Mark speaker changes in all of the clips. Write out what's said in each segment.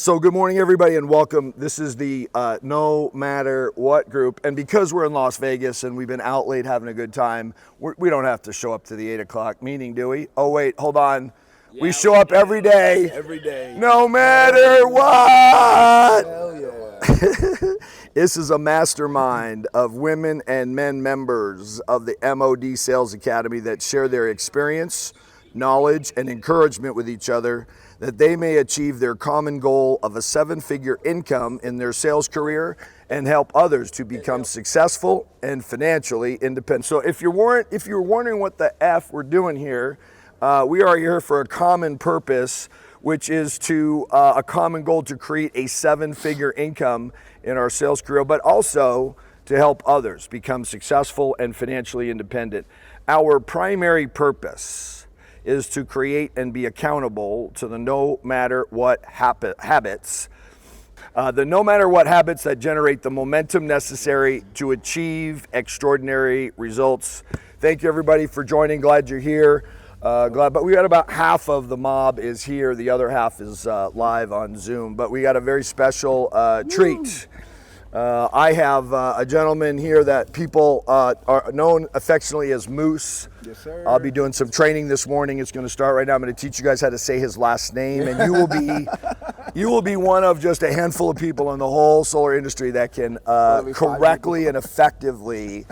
Speaker 1: So good morning, everybody, and welcome. This is the No Matter What group. And because we're in Las Vegas and we've been out late having a good time, we don't have to show up to the 8 o'clock meeting, do we? Oh, wait, hold on. Yeah, we show up every day.
Speaker 2: Every day.
Speaker 1: No matter what.
Speaker 2: Hell yeah.
Speaker 1: This is a mastermind of women and men members of the MOD Sales Academy that share their experience, knowledge, and encouragement with each other, that they may achieve their common goal of a 7-figure income in their sales career and help others to become successful and financially independent. So if you're wondering what the F we're doing here, we are here for a common purpose, which is to a common goal to create a 7-figure income in our sales career, but also to help others become successful and financially independent. Our primary purpose is to create and be accountable to the no matter what habits, the no matter what habits that generate the momentum necessary to achieve extraordinary results. Thank you, everybody, for joining. Glad you're here. But we got about half of the mob is here. The other half is live on Zoom. But we got a very special treat. I have a gentleman here that people are known affectionately as Moose.
Speaker 2: Yes, sir.
Speaker 1: I'll be doing some training this morning. It's going to start right now. I'm going to teach you guys how to say his last name, and you will be one of just a handful of people in the whole solar industry that can correctly and effectively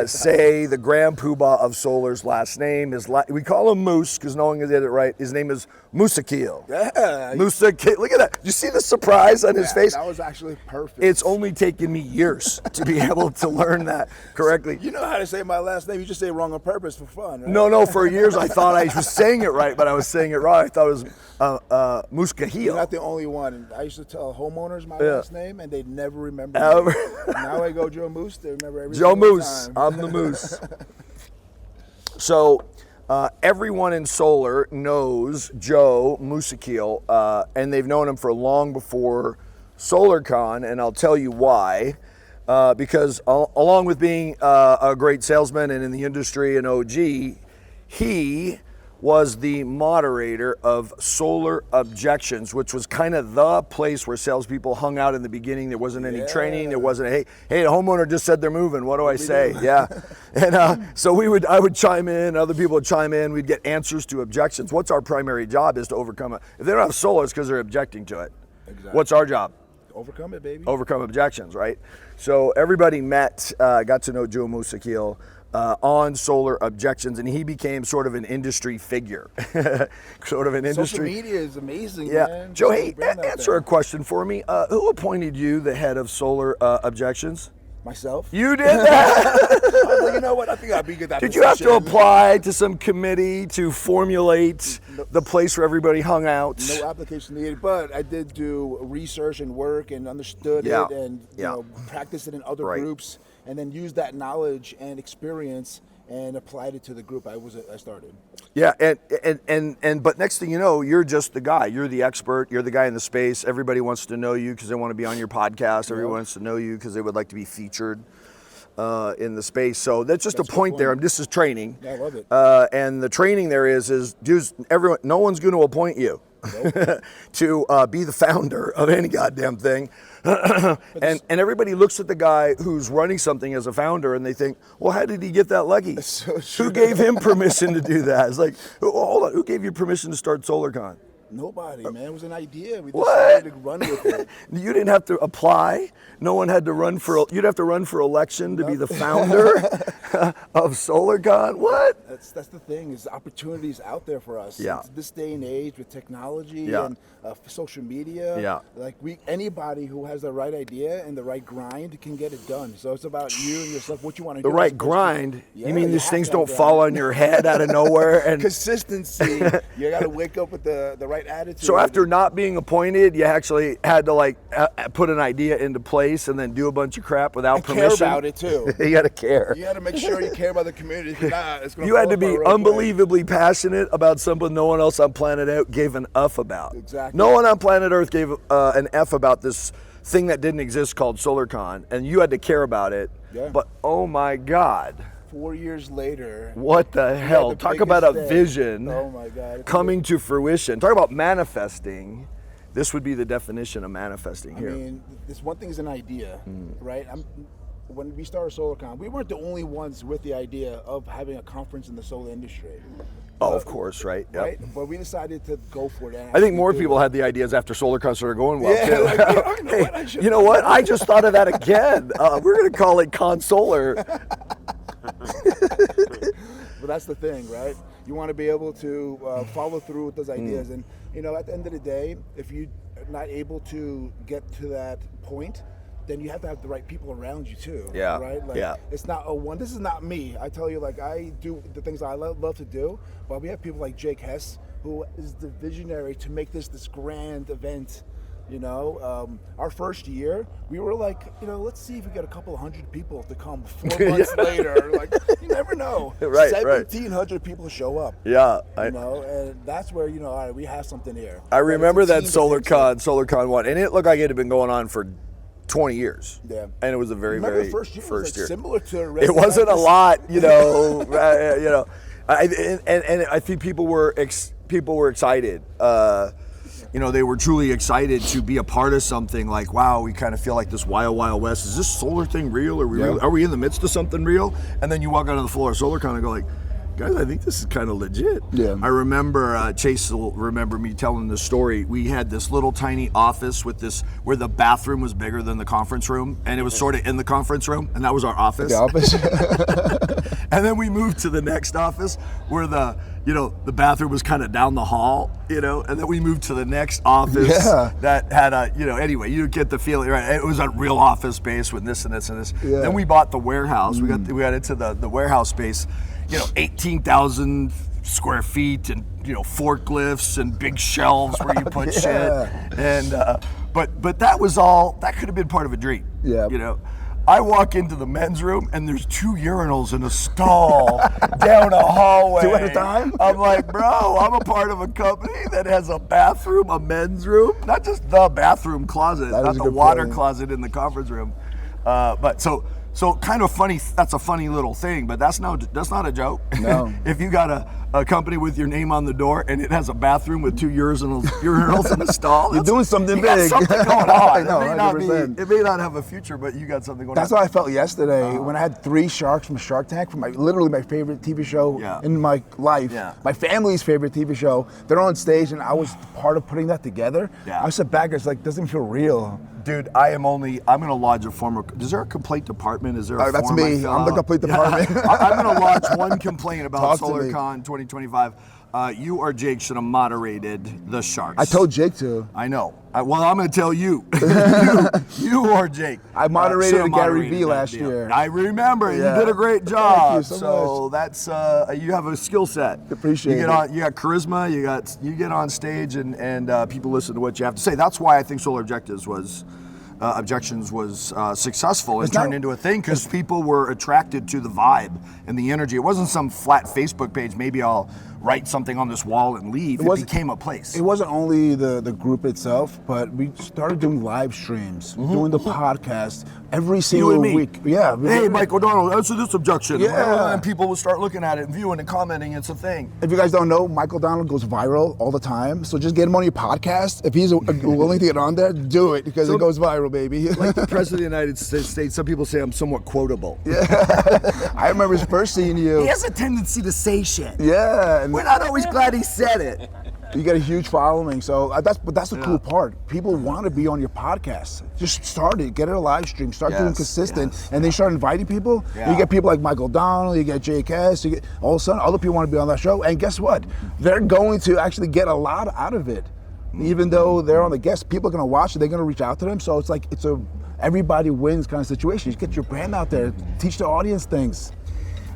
Speaker 1: say the grand poobah of solar's last name. We call him Moose because no one did it right. His name is Mousakheel.
Speaker 2: Yeah.
Speaker 1: Mousakheel. Look at that. Did you see the surprise on his face?
Speaker 2: That was actually perfect.
Speaker 1: It's only taken me years to be able to learn that correctly.
Speaker 2: You know how to say my last name. You just say it wrong on purpose for fun, right?
Speaker 1: No, for years I thought I was saying it right, but I was saying it wrong. I thought it was Mousakheel.
Speaker 2: You're not the only one. I used to tell homeowners my last name, and they'd never remember me. Now I go Joe Moose. They remember every
Speaker 1: Joe
Speaker 2: single
Speaker 1: Moose.
Speaker 2: time.
Speaker 1: I'm the Moose. So everyone in solar knows Joe Musakil, and they've known him for long before SolarCon, and I'll tell you why. Because along with being a great salesman and in the industry an OG, he was the moderator of Solar Objections, which was kind of the place where salespeople hung out in the beginning. There wasn't any training. There wasn't hey, the homeowner just said they're moving. What do I say? Yeah. And so I would chime in, other people would chime in. We'd get answers to objections. What's our primary job is to overcome it. If they don't have solar, it's because they're objecting to it.
Speaker 2: Exactly.
Speaker 1: What's our job?
Speaker 2: Overcome it, baby.
Speaker 1: Overcome objections, right? So everybody got to know Joe Musakil on Solar Objections, and he became sort of an industry figure.
Speaker 2: Social media is amazing, man.
Speaker 1: Joe, hey, answer a question for me. Who appointed you the head of Solar Objections?
Speaker 2: Myself.
Speaker 1: You did that?
Speaker 2: I was like, you know what? I think I'd be good at that.
Speaker 1: Did you have to apply to some committee to formulate the place where everybody hung out?
Speaker 2: No application needed, but I did do research and work and understood it and practiced it in other groups, and then used that knowledge and experience and applied it to the group I started.
Speaker 1: Yeah, and but next thing you know, you're just the guy. You're the expert. You're the guy in the space. Everybody wants to know you because they want to be on your podcast. Everyone wants to know you because they would like to be featured in the space. So that's just a point there. This is training.
Speaker 2: Yeah, I love it.
Speaker 1: And the training there is dudes, everyone. No one's going to appoint you to be the founder of any goddamn thing. and everybody looks at the guy who's running something as a founder and they think, well, how did he get that lucky?
Speaker 2: So
Speaker 1: who gave him permission to do that? It's like, hold on, who gave you permission to start SolarCon?
Speaker 2: Nobody, man. It was an idea. We decided to run with it.
Speaker 1: You didn't have to apply. No one had to run for. You'd have to run for election to be the founder of SolarCon. What?
Speaker 2: That's the thing. Is opportunities out there for us.
Speaker 1: Yeah.
Speaker 2: It's this day and age with technology and social media.
Speaker 1: Yeah.
Speaker 2: Like anybody who has the right idea and the right grind can get it done. So it's about you and yourself. What you want to do.
Speaker 1: The right grind. You mean these things don't fall on your head out of nowhere? And
Speaker 2: consistency. You got to wake up with the right attitude.
Speaker 1: So after not being appointed, you actually had to put an idea into place and then do a bunch of crap without permission.
Speaker 2: Care about it too.
Speaker 1: You got to care.
Speaker 2: You got to make sure you care about the community.
Speaker 1: You had to be unbelievably passionate about something no one else on planet Earth gave an F about.
Speaker 2: Exactly.
Speaker 1: No one on planet Earth gave an F about this thing that didn't exist called SolarCon, and you had to care about it.
Speaker 2: Yeah.
Speaker 1: But oh my God.
Speaker 2: 4 years later.
Speaker 1: What the hell? Talk about a vision
Speaker 2: oh my God.
Speaker 1: coming to fruition. Talk about manifesting This would be the definition of manifesting here.
Speaker 2: I mean, this one thing is an idea, right? When we started SolarCon, we weren't the only ones with the idea of having a conference in the solar industry.
Speaker 1: Oh, of course, right? Yep.
Speaker 2: Right? But we decided to go for that.
Speaker 1: I think more people had the ideas after SolarCon started going well, too.
Speaker 2: Like,
Speaker 1: hey, you know what? I just thought of that again. We're going to call it Consolar.
Speaker 2: But that's the thing, right? You want to be able to follow through with those ideas. And, you know, at the end of the day, if you're not able to get to that point, then you have to have the right people around you too.
Speaker 1: Yeah.
Speaker 2: Right? Like, it's not this is not me. I tell you, like, I do the things I love to do, but we have people like Jake Hess, who is the visionary to make this grand event. You know, our first year, we were like, you know, let's see if we get a couple of hundred people to come 4 months later. Like, you never know.
Speaker 1: Right,
Speaker 2: 1,700 people show up.
Speaker 1: Yeah.
Speaker 2: You know, and that's where, you know, all right, we have something here.
Speaker 1: I remember that SolarCon one, and it looked like it had been going on for 20 years.
Speaker 2: Yeah.
Speaker 1: And it was a very
Speaker 2: first year was like similar to
Speaker 1: it wasn't a lot, you know, you know. And I think people were excited. You know, they were truly excited to be a part of something like, wow, we kind of feel like this wild west. Is this solar thing real? Are we in the midst of something real? And then you walk onto the floor of SolarCon and go like, guys, I think this is kind of legit.
Speaker 2: Yeah.
Speaker 1: I remember, Chase will remember me telling this story. We had this little tiny office with this, where the bathroom was bigger than the conference room, and it was sort of in the conference room, and that was our office.
Speaker 2: The office.
Speaker 1: And then we moved to the next office where the bathroom was kind of down the hall, you know, and then we moved to the next office that had a, you know, anyway, you get the feeling, right? It was a real office space with this and this and this. Yeah. Then we bought the warehouse. We got into the warehouse space, you know, 18,000 square feet and, you know, forklifts and big shelves where you put shit. And, but that was all, that could have been part of a dream.
Speaker 2: Yeah.
Speaker 1: You know, I walk into the men's room and there's 2 urinals in a stall down a hallway.
Speaker 2: 2 at a time?
Speaker 1: I'm like, bro, I'm a part of a company that has a bathroom, a men's room, not just the bathroom closet, not the water closet in the conference room. But so kind of funny. That's a funny little thing, but that's not a joke.
Speaker 2: No.
Speaker 1: If you got a company with your name on the door and it has a bathroom with 2 urinals in a stall,
Speaker 2: you're doing something
Speaker 1: you
Speaker 2: big.
Speaker 1: Got something going on.
Speaker 2: I know,
Speaker 1: it may not have a future, but you got something going
Speaker 2: That's
Speaker 1: on.
Speaker 2: how I felt yesterday when I had 3 sharks from Shark Tank, from literally my favorite TV show in my life, my family's favorite TV show. They're on stage, and I was part of putting that together.
Speaker 1: Yeah.
Speaker 2: I sat back, it's like, doesn't feel real.
Speaker 1: Dude, I'm going to lodge a form of, is there a complaint department? Is there a
Speaker 2: That's
Speaker 1: form
Speaker 2: me. I'm the complaint department.
Speaker 1: I'm going to lodge one complaint about SolarCon 2025. You or Jake should have moderated the Sharks.
Speaker 2: I told Jake to.
Speaker 1: I know. Well, I'm going to tell you. you or Jake.
Speaker 2: I moderated Gary Vee last year.
Speaker 1: I remember. You did a great job.
Speaker 2: Thank you so much.
Speaker 1: That's you have a skill set.
Speaker 2: Appreciate it.
Speaker 1: You got charisma. You get on stage and people listen to what you have to say. That's why I think Objections was successful and turned into a thing, because people were attracted to the vibe and the energy. It wasn't some flat Facebook page, maybe I'll write something on this wall and leave. It became a place.
Speaker 2: It wasn't only the group itself, but we started doing live streams, doing the podcast every single week. Yeah.
Speaker 1: Hey, Mike O'Donnell, answer this objection.
Speaker 2: Yeah.
Speaker 1: And people will start looking at it and viewing and commenting. It's a thing.
Speaker 2: If you guys don't know, Mike O'Donnell goes viral all the time. So just get him on your podcast. If he's willing to get on there, do it, because it goes viral, baby.
Speaker 1: Like the President of the United States, some people say I'm somewhat quotable.
Speaker 2: Yeah. I remember first seeing you.
Speaker 1: He has a tendency to say shit.
Speaker 2: Yeah.
Speaker 1: We're not always glad he said it.
Speaker 2: You get a huge following, so that's the cool part. People want to be on your podcast. Just start it, get it a live stream, start doing consistent, and then start inviting people. You get people like Michael O'Donnell, you get JKS, you get all of a sudden other people want to be on that show, and guess what? They're going to actually get a lot out of it. Even though they're on the guest, people are going to watch it, they're going to reach out to them. So it's like it's a everybody wins kind of situation. You get your brand out there, teach the audience things.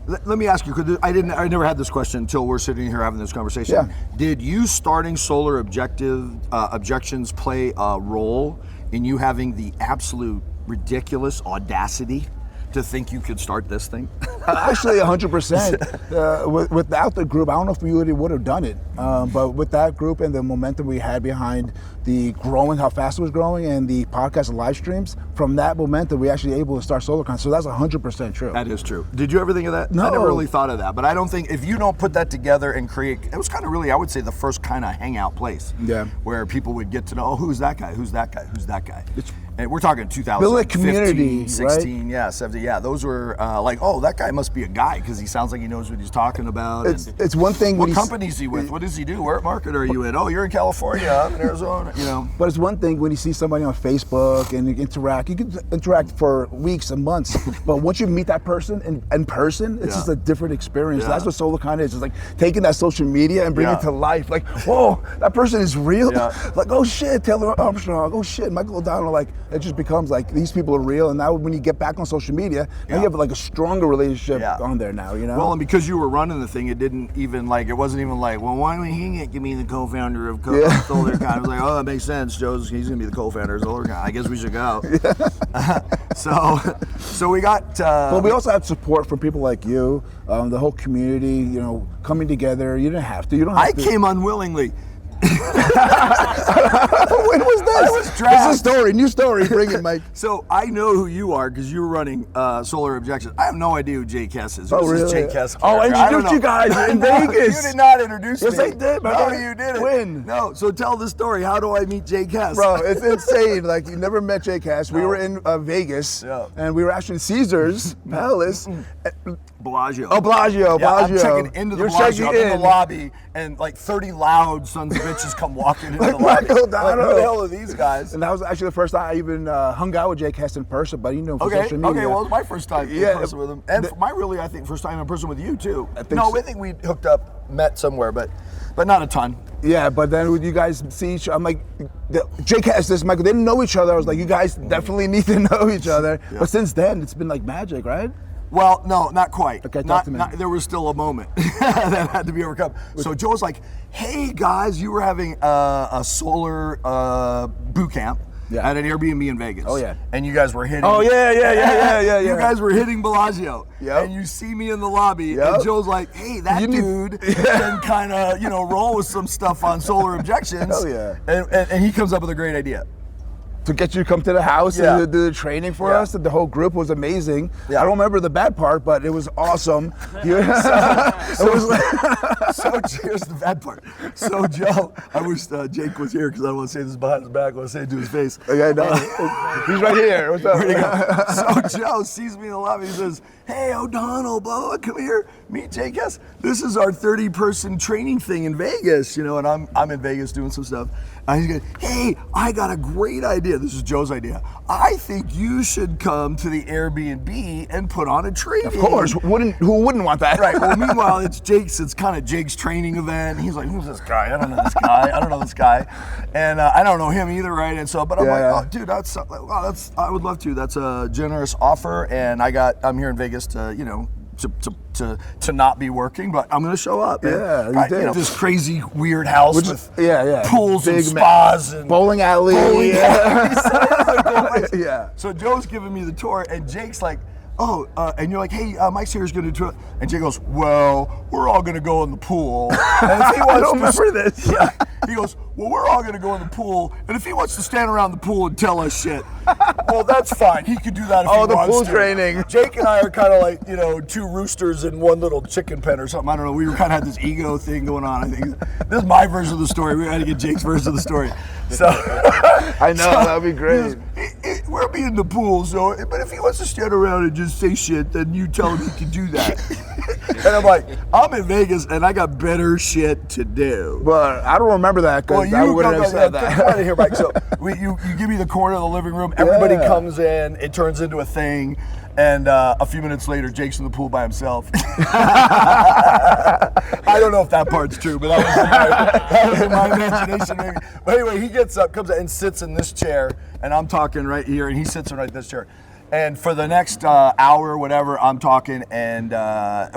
Speaker 1: Let me ask you, because I never had this question until we're sitting here having this conversation.
Speaker 2: Yeah.
Speaker 1: Did you starting Solar Objections play a role in you having the absolute ridiculous audacity to think you could start this thing?
Speaker 2: Actually, 100%. Without the group, I don't know if we really would have done it. But with that group and the momentum we had behind the growing, how fast it was growing, and the podcast and live streams, from that momentum, we actually able to start SolarCon. So that's 100% true.
Speaker 1: That is true. Did you ever think of that?
Speaker 2: No.
Speaker 1: I never really thought of that. But I don't think, if you don't put that together and create, it was kind of really, I would say, the first kind of hangout place.
Speaker 2: Yeah.
Speaker 1: Where people would get to know, oh, who's that guy? Who's that guy? Who's that guy? And we're talking 2015,
Speaker 2: build a community,
Speaker 1: 16,
Speaker 2: right?
Speaker 1: yeah, 17, yeah. Those were like, oh, that guy must be a guy because he sounds like he knows what he's talking about.
Speaker 2: It's one thing.
Speaker 1: What company is he with? What does he do? What market are you in? Oh, you're in California. I'm in Arizona. You know.
Speaker 2: But it's one thing when you see somebody on Facebook and you interact. You can interact for weeks and months, but once you meet that person in person, it's just a different experience.
Speaker 1: Yeah.
Speaker 2: That's what SolarCon is. It's like taking that social media and bringing it to life. Like, whoa, that person is real. Yeah. Like, oh shit, Taylor Armstrong. Oh shit, Michael O'Donnell. Like, it just becomes like these people are real. And now when you get back on social media, now you have like a stronger relationship on there now. You know.
Speaker 1: Well, and because you were running the thing, it didn't even like, it wasn't even like, well, why don't he give me the co-founder of SolarCon? I was like, oh, that makes sense. He's gonna be the co-founder of SolarCon. I guess we should go. So we got.
Speaker 2: But we also had support from people like you, the whole community. You know, coming together. You didn't have to. You don't have to.
Speaker 1: I came unwillingly.
Speaker 2: When was this?
Speaker 1: I was dragged.
Speaker 2: It's a story, new story. Bring it, Mike.
Speaker 1: So I know who you are because you were running Solar Objections. I have no idea who Jake Hess is.
Speaker 2: Oh, really?
Speaker 1: Jake Hess
Speaker 2: Oh, I introduced you guys in Vegas.
Speaker 1: You did not introduce me.
Speaker 2: Yes, I did.
Speaker 1: No, you didn't.
Speaker 2: When?
Speaker 1: No. So tell the story. How do I meet Jake Hess?
Speaker 2: Bro, it's insane. Like, you never met Jake Hess. We were in Vegas, and we were actually in Caesar's Palace.
Speaker 1: Bellagio.
Speaker 2: Oh, Bellagio.
Speaker 1: I'm checking into the Bellagio. I'm in the lobby, and like 30 loud sons of bitches come walking into the lobby. Like, who the hell are these guys?
Speaker 2: And that was actually the first time I even hung out with Jake Hess in person, but you know, for social media.
Speaker 1: Okay, well, it was my first time in person with him. And I think, first time in person with you, too. I think we hooked up, met somewhere, but not a ton. Yeah,
Speaker 2: but then when you guys see each other, I'm like, Jake Hess, this Michael, they didn't know each other. I was like, you guys definitely need to know each other. Yeah. But since then, it's been like magic, right?
Speaker 1: Well, no, not quite.
Speaker 2: Okay, talk to me.
Speaker 1: There was still a moment that had to be overcome. So Joe was like, hey, guys, you were having a solar boot camp at an Airbnb in Vegas.
Speaker 2: Oh, yeah.
Speaker 1: And you guys were hitting.
Speaker 2: Oh, yeah.
Speaker 1: You guys were hitting Bellagio.
Speaker 2: Yep.
Speaker 1: And you see me in the lobby, and Joe's like, hey, that dude can kind of, roll with some stuff on Solar Objections.
Speaker 2: Hell yeah.
Speaker 1: And he comes up with a great idea.
Speaker 2: To get you to come to the house and do the training for us. The whole group was amazing. I don't remember the bad part, but it was awesome.
Speaker 1: So here's the bad part. So Joe, I wish Jake was here because I don't want to say this behind his back. I want to say it to his face.
Speaker 2: Okay, no. He's right here. What's up?
Speaker 1: Where'd he go? So Joe sees me in the lobby. He says, hey, O'Donnell, blah, blah, come here. Meet Jake Hess. This is our 30-person training thing in Vegas, and I'm in Vegas doing some stuff. And he's going, hey, I got a great idea. This is Joe's idea. I think you should come to the Airbnb and put on a training.
Speaker 2: Of course. Who wouldn't want that?
Speaker 1: Right. Well, meanwhile, it's kind of Jake's training event. He's like, who's this guy? I don't know this guy. I don't know this guy. And I don't know him either, right? And so, but I'm like, oh, dude, I would love to. That's a generous offer. And I'm here in Vegas to, to not be working, but I'm going to show up.
Speaker 2: Yeah,
Speaker 1: you did. This crazy weird house with pools
Speaker 2: big
Speaker 1: and spas and
Speaker 2: bowling alley.
Speaker 1: Yeah. So Joe's giving me the tour, and Jake's like, oh, and you're like, hey, Mike's here is going to do it. And Jake goes, well, we're all going to go in the pool. And if he wants
Speaker 2: I don't remember this.
Speaker 1: Yeah. He goes, well, we're all going to go in the pool, and if he wants to stand around the pool and tell us shit, well, that's fine. He could do that if he wants to.
Speaker 2: Oh, the pool training.
Speaker 1: Jake and I are kind of like, two roosters in one little chicken pen or something. I don't know. We were kind of had this ego thing going on. I think this is my version of the story. We had to get Jake's version of the story. So
Speaker 2: I know, that would be great.
Speaker 1: We'll be in the pool, but if he wants to stand around and just say shit, then you tell him he can do that. And I'm like, I'm in Vegas and I got better shit to do.
Speaker 2: But I don't remember that because I wouldn't have said that.
Speaker 1: Come out of here, Mike. So you give me the corner of the living room. Everybody comes in. It turns into a thing. And a few minutes later, Jake's in the pool by himself. I don't know if that part's true, but that was in my imagination, maybe. But anyway, he gets up, comes out, and sits in this chair, and I'm talking right here, and he sits in right this chair. And for the next hour or whatever, I'm talking, and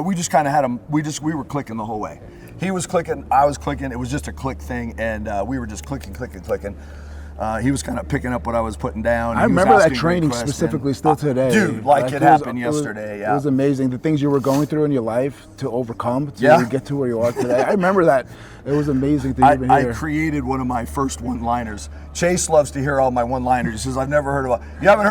Speaker 1: we just kind of had him. We were clicking the whole way. He was clicking, I was clicking. It was just a click thing, and we were just clicking. He was kind of picking up what I was putting down.
Speaker 2: I remember that training specifically still today.
Speaker 1: Dude, like it happened yesterday.
Speaker 2: It was amazing. The things you were going through in your life to overcome to get to where you are today. I remember that. It was amazing to even hear.
Speaker 1: I created one of my first one-liners. Chase loves to hear all my one-liners. He says, I've never heard of You haven't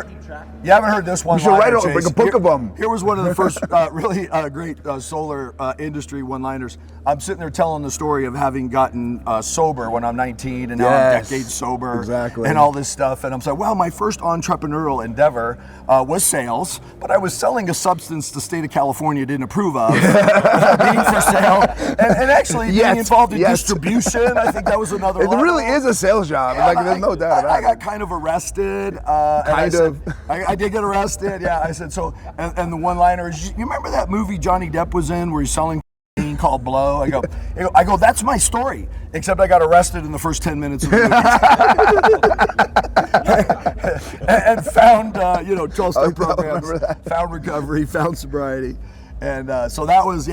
Speaker 1: heard this one-liner,
Speaker 2: You should write
Speaker 1: Chase.
Speaker 2: a book of them.
Speaker 1: Here was one of the first really great solar industry one-liners. I'm sitting there telling the story of having gotten sober when I'm 19 and now I'm decades sober and all this stuff. And I'm saying, well, my first entrepreneurial endeavor was sales, but I was selling a substance the state of California didn't approve of being for sale. And actually being involved in distribution, I think that was another
Speaker 2: It really is a sales job.
Speaker 1: Yeah,
Speaker 2: there's no doubt about it.
Speaker 1: I got kind of arrested. I did get arrested, yeah. I said, so, and the one-liner is, you remember that movie Johnny Depp was in where he's selling called Blow? I go, that's my story, except I got arrested in the first 10 minutes of the movie. and found, 12-step programs, found recovery, found sobriety. And so that was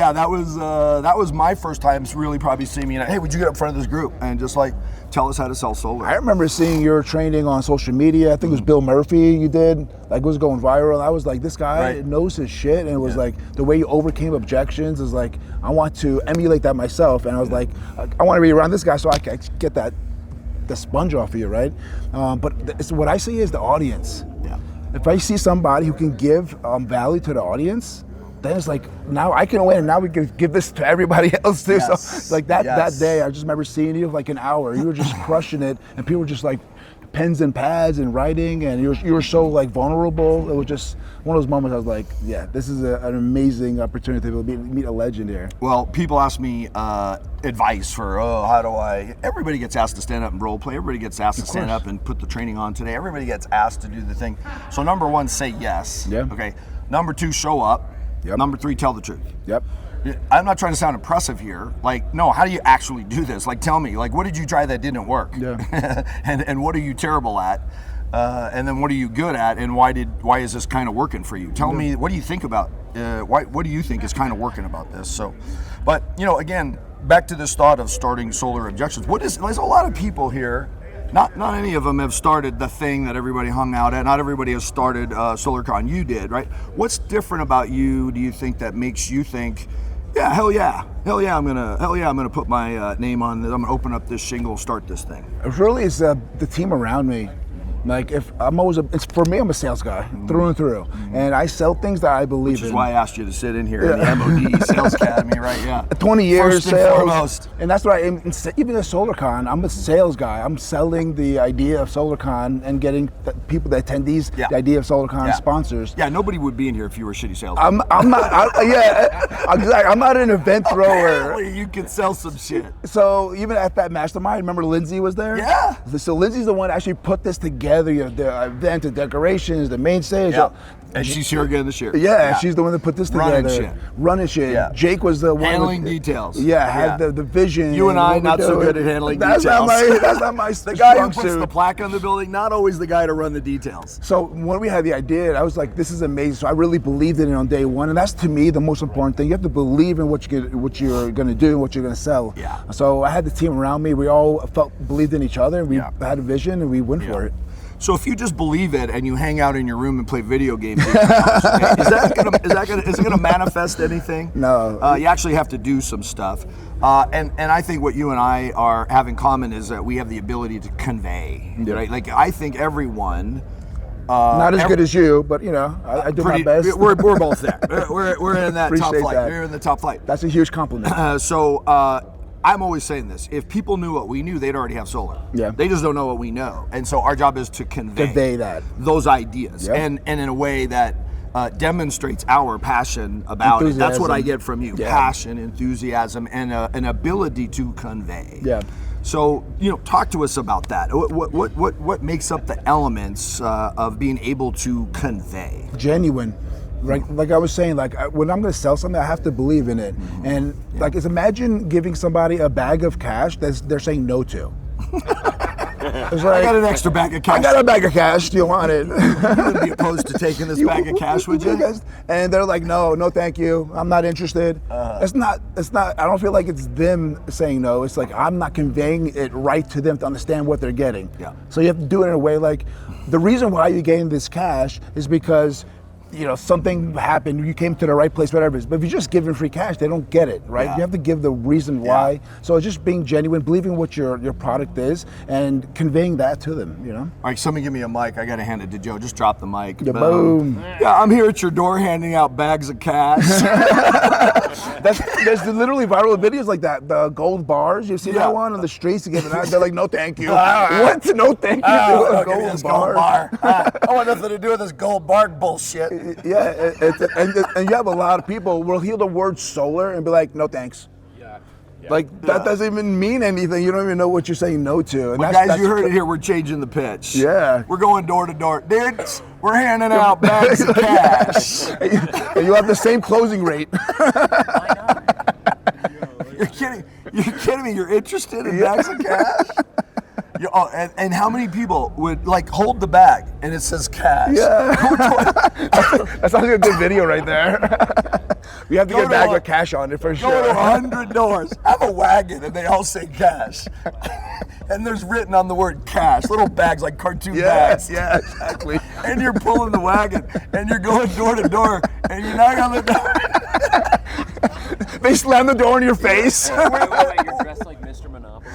Speaker 1: my first time really probably seeing me. Hey, would you get up in front of this group and just like tell us how to sell solar?
Speaker 2: I remember seeing your training on social media. I think it was Bill Murphy you did. Like it was going viral. I was like, this guy knows his shit. And it was like the way you overcame objections is like, I want to emulate that myself. And I was like, I want to be around this guy so I can get the sponge off of you, right? But what I see is the audience.
Speaker 1: Yeah.
Speaker 2: If I see somebody who can give value to the audience, then it's like, now I can win, and now we can give this to everybody else too.
Speaker 1: Yes.
Speaker 2: So like that day, I just remember seeing you like an hour. You were just crushing it, and people were just like pens and pads and writing, and you were so like vulnerable. It was just one of those moments I was like, yeah, this is an amazing opportunity to meet a legend here.
Speaker 1: Well, people ask me advice for, how do I, everybody gets asked to stand up and role play. Everybody gets asked to stand up and put the training on today. Everybody gets asked to do the thing. So number one, say yes.
Speaker 2: Yeah.
Speaker 1: Okay. Number two, show up.
Speaker 2: Yep.
Speaker 1: Number three, tell the truth.
Speaker 2: Yep.
Speaker 1: I'm not trying to sound impressive here. Like, no, how do you actually do this? Like, tell me, like, what did you try that didn't work?
Speaker 2: Yeah.
Speaker 1: and what are you terrible at? And then what are you good at? And why is this kind of working for you? Tell me, what do you think about, what do you think is kind of working about this? So, but, again, back to this thought of starting solar objections. There's a lot of people here. Not any of them have started the thing that everybody hung out at. Not everybody has started SolarCon. You did, right? What's different about you, do you think, that makes you think, yeah, hell yeah, I'm gonna put my name on this. I'm gonna open up this shingle, start this thing.
Speaker 2: Really, it's the team around me. Like if I'm always, it's for me, I'm a sales guy through and through, and I sell things that I believe in.
Speaker 1: Which is why I asked you to sit in here in the MOD Sales Academy, right? Yeah.
Speaker 2: 20 years
Speaker 1: First and
Speaker 2: sales,
Speaker 1: foremost.
Speaker 2: And that's why even at SolarCon, I'm a sales guy. I'm selling the idea of SolarCon and getting the people, the attendees, the idea of SolarCon sponsors.
Speaker 1: Yeah, nobody would be in here if you were a shitty salesman.
Speaker 2: I'm not. I'm not an event thrower.
Speaker 1: Apparently you can sell some shit.
Speaker 2: So even at that Mastermind, remember Lindsay was there?
Speaker 1: Yeah.
Speaker 2: So Lindsay's the one that actually put this together. You have the event, the decorations, the main stage.
Speaker 1: Yeah. And she's here again this year.
Speaker 2: Yeah, she's the one that put this together. Running shit.
Speaker 1: Yeah.
Speaker 2: Jake was the one
Speaker 1: handling details.
Speaker 2: Yeah, had the vision.
Speaker 1: You and I not so good at handling details.
Speaker 2: That's not my
Speaker 1: the guy who puts the plaque on the building, not always the guy to run the details.
Speaker 2: So when we had the idea, I was like, this is amazing. So I really believed in it on day one, and that's to me the most important thing. You have to believe in what you're going to do and what you're going to sell.
Speaker 1: Yeah.
Speaker 2: So I had the team around me. We all believed in each other, and we had a vision, and we went for it.
Speaker 1: So if you just believe it and you hang out in your room and play video games, is it gonna manifest anything?
Speaker 2: No.
Speaker 1: You actually have to do some stuff. And I think what you and I have in common is that we have the ability to convey, right? Like I think everyone.
Speaker 2: Not as good as you, but I do my best.
Speaker 1: We're both there. We're in that top flight. We're in the top flight.
Speaker 2: That's a huge compliment.
Speaker 1: I'm always saying this. If people knew what we knew, they'd already have solar.
Speaker 2: Yeah.
Speaker 1: They just don't know what we know. And so our job is to convey
Speaker 2: that.
Speaker 1: Those ideas.
Speaker 2: Yep.
Speaker 1: And in a way that demonstrates our passion about it. That's what I get from you. Yeah. Passion, enthusiasm, and an ability to convey.
Speaker 2: Yeah.
Speaker 1: So, talk to us about that. What makes up the elements of being able to convey?
Speaker 2: Genuine. Like I was saying, when I'm going to sell something, I have to believe in it. And imagine giving somebody a bag of cash that they're saying no to. It's like,
Speaker 1: I got an extra bag of cash.
Speaker 2: I got a bag of cash. Do you want it?
Speaker 1: You wouldn't be opposed to taking this bag of cash, would you?
Speaker 2: And they're like, no, thank you. I'm not interested. It's not, I don't feel like it's them saying no. It's like, I'm not conveying it right to them to understand what they're getting.
Speaker 1: Yeah.
Speaker 2: So you have to do it in a way like, the reason why you gain this cash is because something happened, you came to the right place, whatever it is. But if you're just giving free cash, they don't get it, right?
Speaker 1: Yeah.
Speaker 2: You have to give the reason why. So it's just being genuine, believing what your product is, and conveying that to them,
Speaker 1: All right, somebody give me a mic. I got to hand it to Joe. Just drop the mic.
Speaker 2: Yeah, boom.
Speaker 1: Yeah, I'm here at your door handing out bags of cash.
Speaker 2: There's literally viral videos like that. The gold bars, you see that one on the streets giving out. They're like, no, thank you. What? No, thank you.
Speaker 1: Gold bar. I want nothing to do with this gold bar bullshit.
Speaker 2: Yeah, and you have a lot of people will hear the word solar and be like, no thanks. Like, that doesn't even mean anything. You don't even know what you're saying no to. And
Speaker 1: well, guys, you heard it here. We're changing the pitch.
Speaker 2: Yeah.
Speaker 1: We're going door to door. Dudes, we're handing out bags of cash.
Speaker 2: And you have the same closing rate.
Speaker 1: You're kidding. You're kidding me. You're interested in bags of cash? And how many people would hold the bag and it says cash?
Speaker 2: Yeah. That sounds like a good video right there. We have to get a bag with cash on it for sure.
Speaker 1: Go to 100 doors. Have a wagon and they all say cash. And there's written on the word cash, little bags like cartoon bags.
Speaker 2: Yeah, exactly.
Speaker 1: And you're pulling the wagon and you're going door to door and you're knocking on the door.
Speaker 2: They slam the door in your face.
Speaker 3: You're dressed like Mr. Monopoly.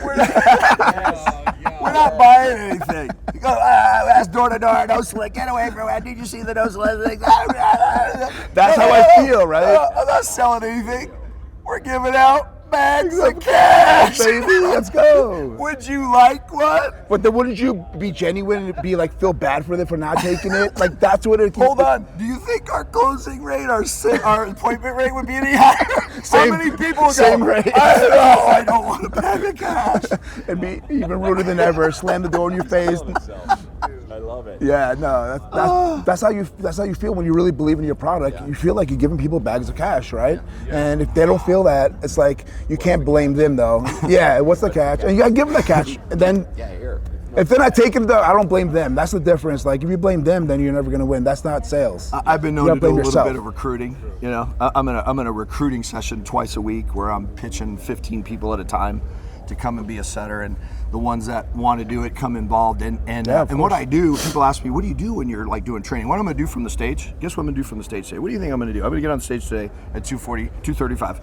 Speaker 1: We're not buying anything. You go, that's door to door, no slick, get away from it. Did you see the no slick?
Speaker 2: That's how I feel, right?
Speaker 1: I'm not selling anything. We're giving out bags of cash.
Speaker 2: Baby, let's go.
Speaker 1: Would you like one?
Speaker 2: But then wouldn't you be genuine and be feel bad for them for not taking it? Like, that's what it
Speaker 1: Hold on. Do you think our closing rate, our appointment rate would be any higher? How many people would
Speaker 2: same
Speaker 1: go,
Speaker 2: rate.
Speaker 1: I don't want a bag of cash.
Speaker 2: It'd be even ruder than ever. Slam the door in your face.
Speaker 3: I love it.
Speaker 2: Yeah, no, that's how you feel when you really believe in your product. You feel like you're giving people bags of cash, right? And if they don't feel that, it's like you can't blame them though. Yeah, what's the catch? And you gotta give them the catch. And then if they're not taking it though, I don't blame them. That's the difference. Like if you blame them, then you're never gonna win. That's not sales.
Speaker 1: I've been known to do a little bit of recruiting. I'm in a recruiting session twice a week where I'm pitching 15 people at a time to come and be a setter, and the ones that want to do it come involved. And what I do, people ask me, what do you do when you're doing training? What I'm going to do from the stage? Guess what I'm going to do from the stage today? What do you think I'm going to do? I'm going to get on stage today at 2:35.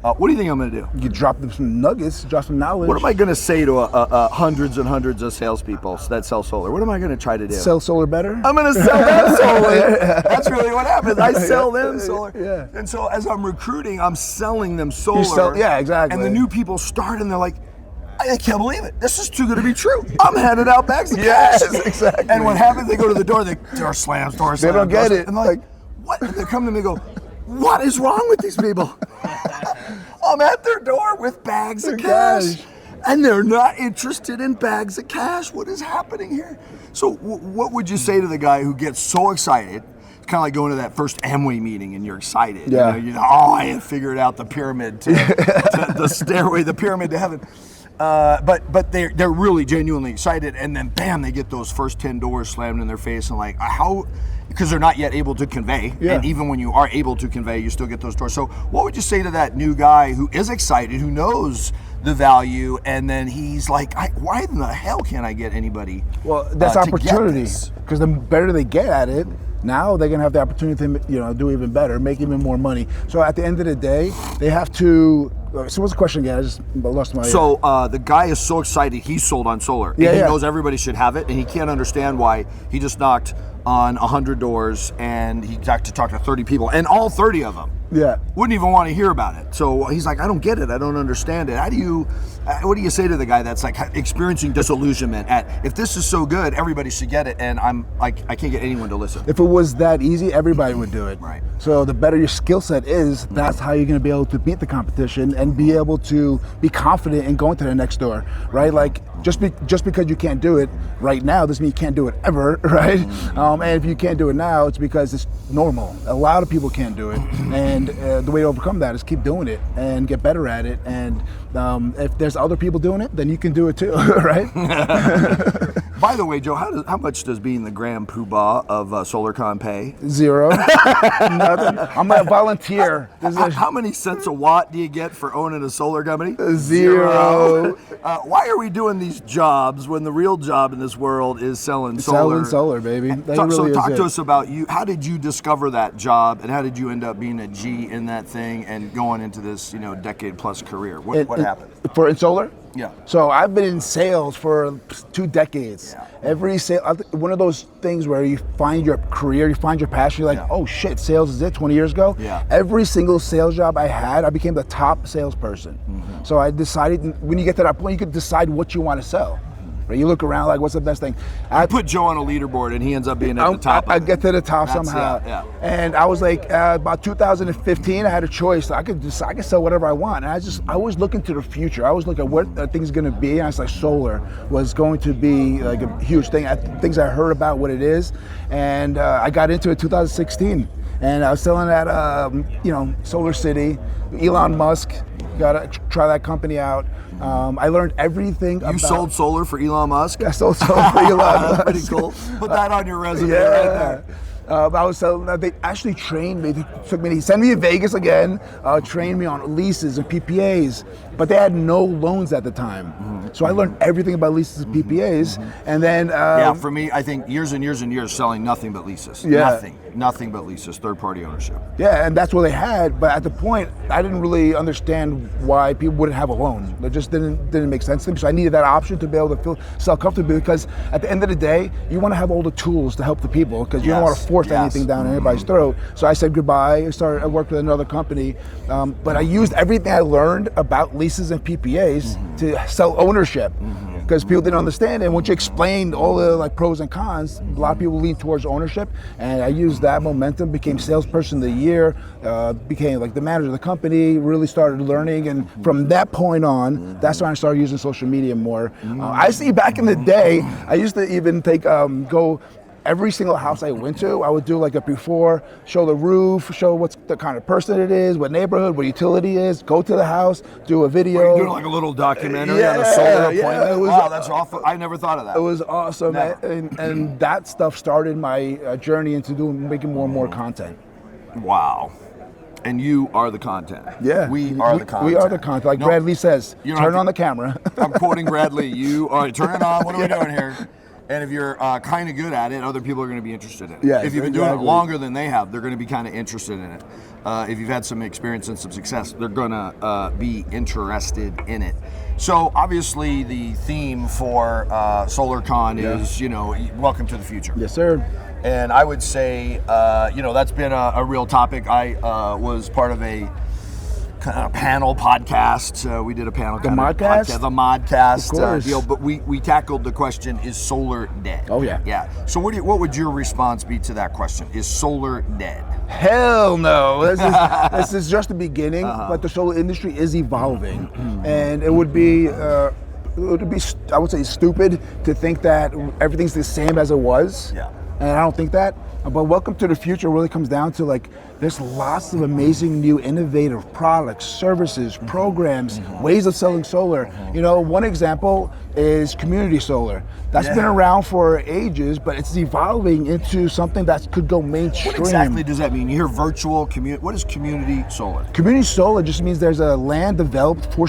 Speaker 1: What do you think I'm going to do?
Speaker 2: You drop them some nuggets, drop some knowledge.
Speaker 1: What am I going to say to hundreds and hundreds of salespeople that sell solar? What am I going to try to do?
Speaker 2: Sell solar better?
Speaker 1: I'm going to sell them solar. That's really what happens. I sell them solar.
Speaker 2: Yeah.
Speaker 1: And so as I'm recruiting, I'm selling them solar.
Speaker 2: Yeah, exactly.
Speaker 1: And the new people start and they're like, I can't believe it. This is too good to be true. I'm handing out bags of cash.
Speaker 2: Yes, exactly.
Speaker 1: And what happens, they go to the door, door slams.
Speaker 2: They don't get it.
Speaker 1: And they're like, what? And they come to me and go, what is wrong with these people? I'm at their door with bags of cash. And they're not interested in bags of cash. What is happening here? So what would you say to the guy who gets so excited? It's kind of like going to that first Amway meeting and you're excited.
Speaker 2: Yeah.
Speaker 1: I have figured out the pyramid to the stairway, the pyramid to heaven. But they're really genuinely excited, and then bam, they get those first 10 doors slammed in their face, and because they're not yet able to convey, and even when you are able to convey, you still get those doors. So what would you say to that new guy who is excited, who knows the value, and then he's like, why in the hell can't I get anybody?
Speaker 2: Well, that's opportunity, because the better they get at it, now they're gonna have the opportunity to do even better, make even more money. So at the end of the day, they have to. So what's the question again? I just lost my.
Speaker 1: So the guy is so excited he's sold on solar. And he knows everybody should have it, and he can't understand why he just knocked on 100 doors and he got to talk to 30 people, and all 30 of them wouldn't even want to hear about it. So he's like, I don't get it. I don't understand it. What do you say to the guy that's experiencing disillusionment at, if this is so good, everybody should get it, and I can't get anyone to listen?
Speaker 2: If it was that easy, everybody would do it.
Speaker 1: Right.
Speaker 2: So the better your skill set is, that's how you're going to be able to beat the competition and be able to be confident in going to the next door, right? Like just because you can't do it right now doesn't mean you can't do it ever, right? And if you can't do it now, it's because it's normal. A lot of people can't do it, and the way to overcome that is keep doing it and get better at it. And if there's other people doing it, then you can do it too, right?
Speaker 1: By the way, Joe, how much does being the grand poobah of SolarCon pay?
Speaker 2: 0. Nothing. I'm a volunteer.
Speaker 1: How many cents a watt do you get for owning a solar company?
Speaker 2: 0.
Speaker 1: Why are we doing these jobs when the real job in this world is selling solar?
Speaker 2: Selling solar, baby.
Speaker 1: Talk to us about you. How did you discover that job, and how did you end up being a G in that thing and going into this, decade-plus career? What happened?
Speaker 2: In solar?
Speaker 1: Yeah.
Speaker 2: So I've been in sales for 2 decades.
Speaker 1: Yeah.
Speaker 2: Every sale, one of those things where you find your career, you find your passion, you're like, oh shit, sales is it 20 years ago?
Speaker 1: Yeah.
Speaker 2: Every single sales job I had, I became the top salesperson. Mm-hmm. So I decided, when you get to that point, you could decide what you want to sell. Right? You look around like, what's the best thing? I
Speaker 1: put Joe on a leaderboard and he ends up being at the top.
Speaker 2: I get to the top somehow. And I was like, about 2015, I had a choice. I could sell whatever I want. And I was looking to the future. I was looking at what things going to be. And I was like, solar was going to be like a huge thing. Things I heard about what it is. And I got into it in 2016. And I was selling at, Solar City, Elon Musk. Got to try that company out. I learned everything about...
Speaker 1: You sold solar for Elon Musk?
Speaker 2: I sold solar for Elon Musk.
Speaker 1: Pretty cool. Put that on your resume right there.
Speaker 2: I was selling, they actually trained me. He sent me to Vegas again, trained me on leases and PPAs, but they had no loans at the time. Mm-hmm. So I learned everything about leases and PPAs, and then...
Speaker 1: for me, I think years and years and years selling nothing but leases. Nothing but leases, third-party ownership.
Speaker 2: Yeah, and that's what they had, but at the point, I didn't really understand why people wouldn't have a loan. It just didn't make sense to me, so I needed that option to be able to sell comfortably, because at the end of the day, you want to have all the tools to help the people, because you don't want to force anything down anybody's throat. So I said goodbye. I worked with another company, but I used everything I learned about leases and PPAs to sell ownership, because people didn't understand it. And once you explained all the pros and cons, a lot of people lean towards ownership, and I used that momentum, became salesperson of the year, became the manager of the company, really started learning, and from that point on, that's when I started using social media more. I see back in the day, I used to even go every single house I went to, I would do a before, show the roof, show what's the kind of person it is, what neighborhood, what utility is, go to the house, do a video.
Speaker 1: Were you doing a little documentary on a solar appointment? Wow, that's awful. I never thought of that.
Speaker 2: It was awesome. And that stuff started my journey into making more and more content.
Speaker 1: Wow. And you are the content.
Speaker 2: Yeah.
Speaker 1: We are the content.
Speaker 2: We are the content. Like Brad Lee says, turn on the camera.
Speaker 1: I'm quoting Brad Lee. You are, turn it on. What are we doing here? And if you're kind of good at it, other people are going to be interested in it.
Speaker 2: Yeah,
Speaker 1: if you've been doing it longer than they have, they're going to be kind of interested in it. If you've had some experience and some success, they're going to be interested in it. So obviously the theme for SolarCon is, welcome to the future.
Speaker 2: Yes, sir.
Speaker 1: And I would say, that's been a real topic. I was part of a panel podcast. We did a panel.
Speaker 2: The Modcast?
Speaker 1: The Modcast deal. But we tackled the question: is solar dead?
Speaker 2: Oh yeah.
Speaker 1: Yeah. So what would your response be to that question? Is solar dead?
Speaker 2: Hell no. This is just the beginning. But the solar industry is evolving, and it would be. I would say, stupid to think that everything's the same as it was.
Speaker 1: Yeah.
Speaker 2: And I don't think that. But welcome to the future really comes down to there's lots of amazing new innovative products, services, programs, ways of selling solar. One example is community solar. That's been around for ages, but it's evolving into something that could go mainstream.
Speaker 1: What exactly does that mean? You hear virtual community. What is community solar?
Speaker 2: Community solar just means there's a land developed for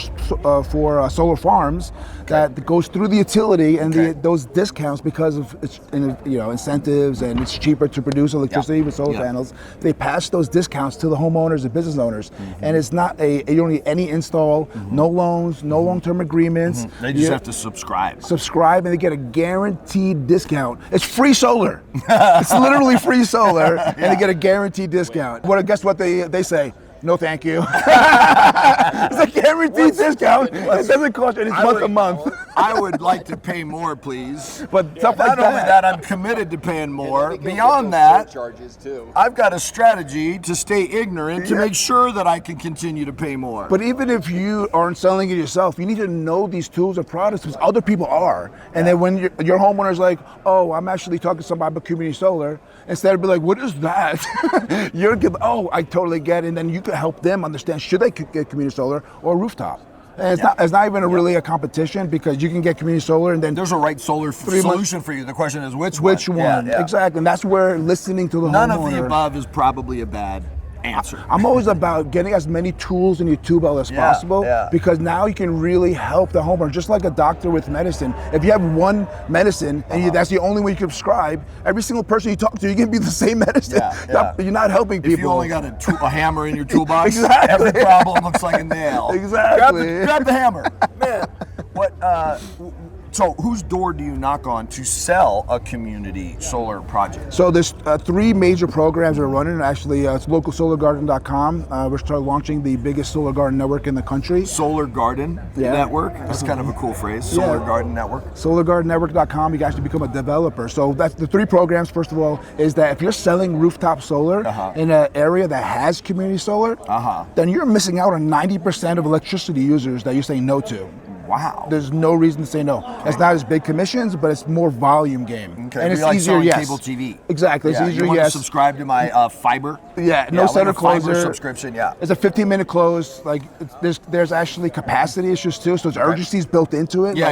Speaker 2: solar farms that goes through the utility and those discounts because of its incentives, and it's cheaper to produce electricity with solar panels. They pass those discounts to the homeowners and business owners, and it's not you don't need any install, no loans, no long-term agreements.
Speaker 1: They just have to subscribe.
Speaker 2: And they get a guaranteed discount. It's free solar. It's literally free solar, and they get a guaranteed discount. Guess what they say? No, thank you. It's a guaranteed discount. It doesn't cost you. It's month to month.
Speaker 1: I would like to pay more, please.
Speaker 4: But stuff like
Speaker 1: Not only that, I'm committed to paying more. Beyond that,
Speaker 3: charges too.
Speaker 1: I've got a strategy to stay ignorant to make sure that I can continue to pay more.
Speaker 2: But even if you aren't selling it yourself, you need to know these tools or products because other people are. And then when your homeowner's like, oh, I'm actually talking to somebody about community solar, instead of be like, what is that? You're give, oh, I totally get it. And then you can help them understand, should they get community solar or rooftop? And it's not even really a competition because you can get community solar and then
Speaker 1: there's a right solar solution for you. The question is which one?
Speaker 2: Which one? Exactly. And that's where listening to the
Speaker 1: None
Speaker 2: homeowner.
Speaker 1: of the above is probably a bad answer.
Speaker 2: I'm always about getting as many tools in your tool belt as possible because now you can really help the homeowner, just like a doctor with medicine. If you have one medicine and that's the only way you can prescribe, every single person you talk to, you can be the same medicine. You're not helping people.
Speaker 1: If you only got a hammer in your toolbox,
Speaker 2: Exactly.
Speaker 1: every problem looks like a nail.
Speaker 2: Exactly.
Speaker 1: Grab the hammer. Man, so whose door do you knock on to sell a community solar project?
Speaker 2: So there's 3 major programs we're running. Actually, it's localsolargarden.com. We're starting launching the biggest solar garden network in the country.
Speaker 1: Solar Garden Network? That's kind of a cool phrase. Solar Garden Network.
Speaker 2: Solargardennetwork.com. You can actually become a developer. So that's the 3 programs. First of all, is that if you're selling rooftop solar in an area that has community solar, then you're missing out on 90% of electricity users that you're saying no to.
Speaker 1: Wow.
Speaker 2: There's no reason to say no. It's not as big commissions, but it's more volume game.
Speaker 1: Okay.
Speaker 2: And it's
Speaker 1: like
Speaker 2: easier,
Speaker 1: cable TV.
Speaker 2: Exactly. It's easier,
Speaker 1: you want to subscribe to my fiber?
Speaker 2: No center
Speaker 1: closer.
Speaker 2: closer.
Speaker 1: Subscription,
Speaker 2: It's a 15-minute close. Like there's actually capacity issues too, so there's urgencies built into it.
Speaker 1: We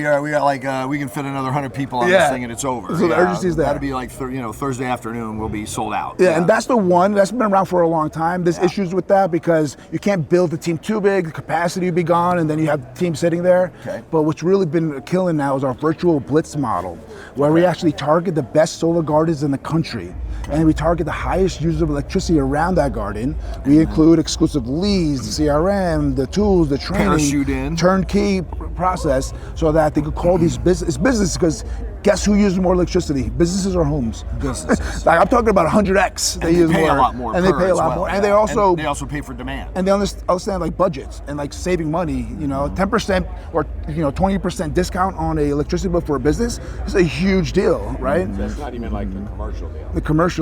Speaker 1: are like we can fit another 100 people on this thing and it's over.
Speaker 2: So the urgency's there.
Speaker 1: That'll be like Thursday afternoon will be sold out.
Speaker 2: And that's the one that's been around for a long time. There's issues with that because you can't build the team too big, the capacity will be gone, and then you have teams sitting there.
Speaker 1: Okay.
Speaker 2: But what's really been killing now is our virtual blitz model, where we actually target the best solar gardens in the country. And we target the highest users of electricity around that garden. We include exclusive leads, the CRM, the tools, the training,
Speaker 1: parachute in,
Speaker 2: turnkey process, so that they could call these business because guess who uses more electricity? Businesses or homes?
Speaker 1: Businesses.
Speaker 2: Like I'm talking about 100x.
Speaker 1: They use pay more. A lot more.
Speaker 2: And they pay a lot more. And they also
Speaker 1: pay for demand.
Speaker 2: And they understand like budgets and like saving money. 10% or 20% discount on a electricity bill for a business is a huge deal, right?
Speaker 3: So it's not even like the commercial deal.
Speaker 2: The commercial.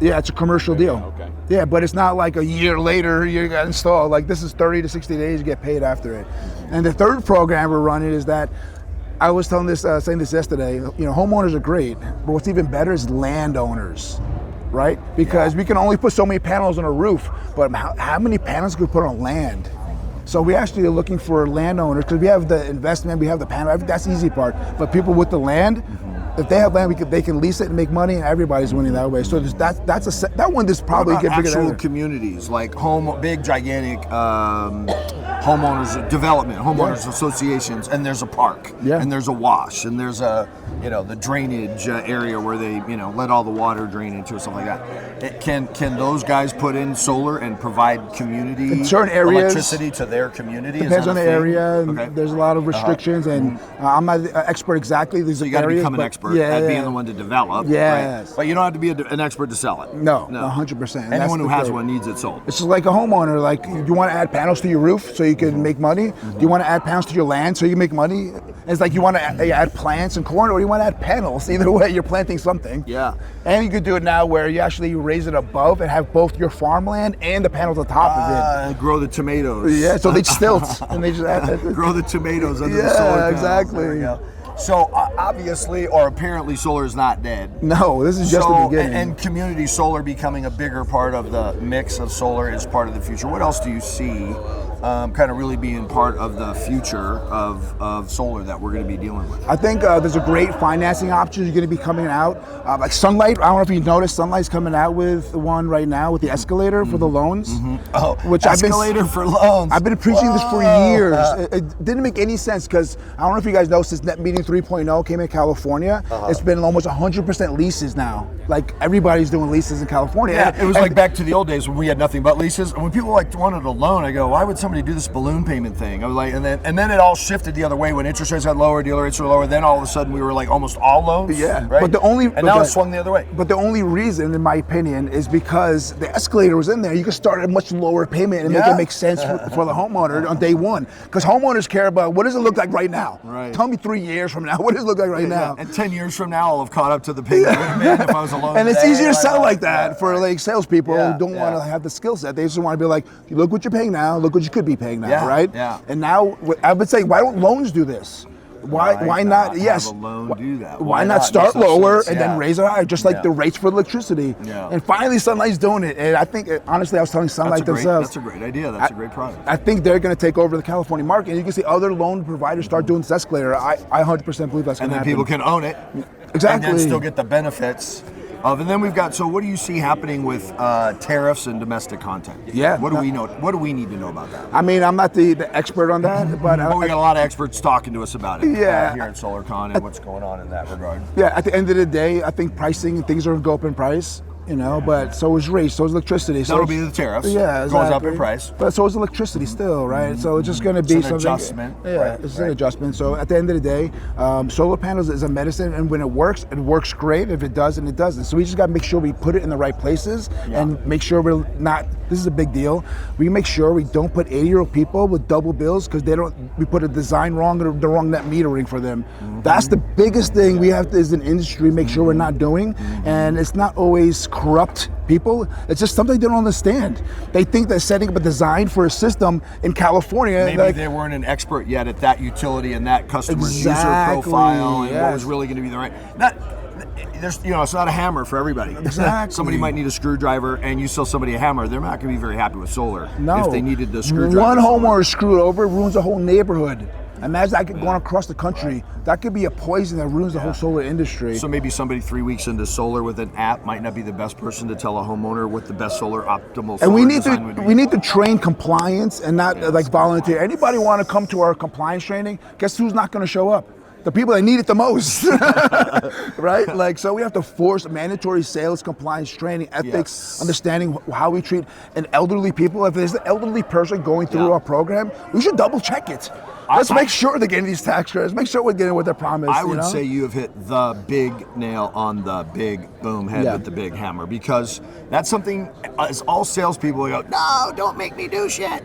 Speaker 2: Yeah, it's a commercial deal.
Speaker 3: Okay.
Speaker 2: Yeah, but it's not like a year later you got installed. Like this is 30 to 60 days, you get paid after it. And the third program we're running is that I was saying this yesterday. Homeowners are great, but what's even better is landowners, right? Because we can only put so many panels on a roof, but how many panels can we put on land? So we actually are looking for landowners because we have the investment, we have the panel. That's the easy part. But people with the land, if they have land, they can lease it and make money, and everybody's winning that way. So that one is probably get bigger.
Speaker 1: Actual communities like big gigantic homeowners development, homeowners associations, and there's a park, and there's a wash, and there's a the drainage area where they let all the water drain into it, stuff like that. Can those guys put in solar and provide community
Speaker 2: in certain areas,
Speaker 1: electricity to their community?
Speaker 2: Depends on the area.
Speaker 1: Okay.
Speaker 2: There's a lot of restrictions, and I'm not an expert exactly.
Speaker 1: So you got to become an expert at being the one to develop.
Speaker 2: Yes.
Speaker 1: Right? But you don't have to be an expert to sell it.
Speaker 2: No, 100%.
Speaker 1: Anyone who has one needs it sold.
Speaker 2: It's just like a homeowner. Like, you want to add panels to your roof so you can make money? Do you want to add panels to your land so you can make money? It's like you want to add plants and corn, or you want to add panels. Either way, you're planting something.
Speaker 1: Yeah.
Speaker 2: And you could do it now where you actually raise it above and have both your farmland and the panels on top of it.
Speaker 1: Grow the tomatoes.
Speaker 2: Yeah, so they stilt and they just add
Speaker 1: grow the tomatoes under the solar panels.
Speaker 2: Exactly.
Speaker 1: So obviously, or apparently, solar is not dead.
Speaker 2: No, this is just the beginning.
Speaker 1: And community solar becoming a bigger part of the mix of solar is part of the future. What else do you see kind of really being part of the future of solar that we're going to be dealing with?
Speaker 2: I think there's a great financing option you're going to be coming out. Like Sunlight, I don't know if you noticed, Sunlight's coming out with one right now with the escalator for the loans.
Speaker 1: Oh,
Speaker 2: which
Speaker 1: escalator for loans.
Speaker 2: I've been preaching this for years. It didn't make any sense because I don't know if you guys know, since Net Metering 3.0 came in California, it's been almost 100% leases now. Like everybody's doing leases in California.
Speaker 1: Yeah, it was like back to the old days when we had nothing but leases. And when people wanted a loan, I go, why would someone somebody to do this balloon payment thing. I was like, and then it all shifted the other way when interest rates got lower, dealer rates were lower. Then all of a sudden we were like almost all loans.
Speaker 2: Yeah,
Speaker 1: right?
Speaker 2: but
Speaker 1: now it swung the other way.
Speaker 2: But the only reason, in my opinion, is because the escalator was in there. You could start at a much lower payment and make it make sense for the homeowner on day one. Because homeowners care about what does it look like right now.
Speaker 1: Right.
Speaker 2: Tell me 3 years from now, what does it look like right now?
Speaker 1: And 10 years from now, I'll have caught up to the payment if I was alone.
Speaker 2: And it's
Speaker 1: today,
Speaker 2: easier to sell
Speaker 1: right?
Speaker 2: like that for like salespeople who don't want to have the skill set. They just want to be like, look what you're paying now, look what you could be paying now, right?
Speaker 1: Yeah.
Speaker 2: And now I would say, why don't loans do this? Why not? Yes.
Speaker 1: Have a loan do that?
Speaker 2: Why not start lower and then
Speaker 1: Yeah.
Speaker 2: raise it higher, just like the rates for electricity?
Speaker 1: Yeah.
Speaker 2: And finally, Sunlight's doing it. And I think, honestly, I was telling Sunlight themselves.
Speaker 1: That's a great idea. That's a great product.
Speaker 2: I think they're going to take over the California market. And you can see other loan providers start doing this escalator. I 100% believe that's going to happen.
Speaker 1: And then people can own it.
Speaker 2: Exactly.
Speaker 1: And then still get the benefits of. And then we've got. So what do you see happening with tariffs and domestic content?
Speaker 2: Yeah.
Speaker 1: What do we know? What do we need to know about that?
Speaker 2: I mean, I'm not the expert on that, but
Speaker 1: we got a lot of experts talking to us about it.
Speaker 2: Yeah.
Speaker 1: Here at SolarCon and what's going on in that regard.
Speaker 2: yeah, at the end of the day, I think pricing and things are going to go up in price. But so is rates, so is electricity. So
Speaker 1: That'll be the tariffs.
Speaker 2: Yeah, exactly.
Speaker 1: Goes up in price.
Speaker 2: But so is electricity still, right? So it's just going to be
Speaker 1: an
Speaker 2: something.
Speaker 1: adjustment.
Speaker 2: Yeah,
Speaker 1: Right,
Speaker 2: it's an adjustment. So at the end of the day, solar panels is a medicine, and when it works great. If it doesn't, it doesn't. So we just got to make sure we put it in the right places and make sure we're not. This is a big deal. We make sure we don't put 80-year-old people with double bills because we put a design wrong or the wrong net metering for them. That's the biggest thing we have to, as an industry, make sure we're not doing. And it's not always corrupt people. It's just something they don't understand. They think that setting up a design for a system in California.
Speaker 1: Maybe they weren't an expert yet at that utility and that customer's user profile and what was really going to be the right. It's not a hammer for everybody.
Speaker 2: Exactly.
Speaker 1: Somebody might need a screwdriver, and you sell somebody a hammer. They're not going to be very happy with solar.
Speaker 2: No.
Speaker 1: If they needed the screwdriver.
Speaker 2: One homeowner screwed over ruins a whole neighborhood. Imagine that going across the country. That could be a poison that ruins the whole solar industry.
Speaker 1: So maybe somebody 3 weeks into solar with an app might not be the best person to tell a homeowner what the best optimal solar
Speaker 2: and we need to train compliance and not like volunteer. Anybody want to come to our compliance training? Guess who's not going to show up? The people that need it the most, right? Like, so we have to force mandatory sales compliance training, ethics, understanding how we treat an elderly people. If there's an elderly person going through our program, we should double check it. Let's make sure they're getting these tax credits. Make sure we're getting what they promised.
Speaker 1: I would say you have hit the big nail on the big boom head with the big hammer, because that's something as all salespeople go, no, don't make me do shit.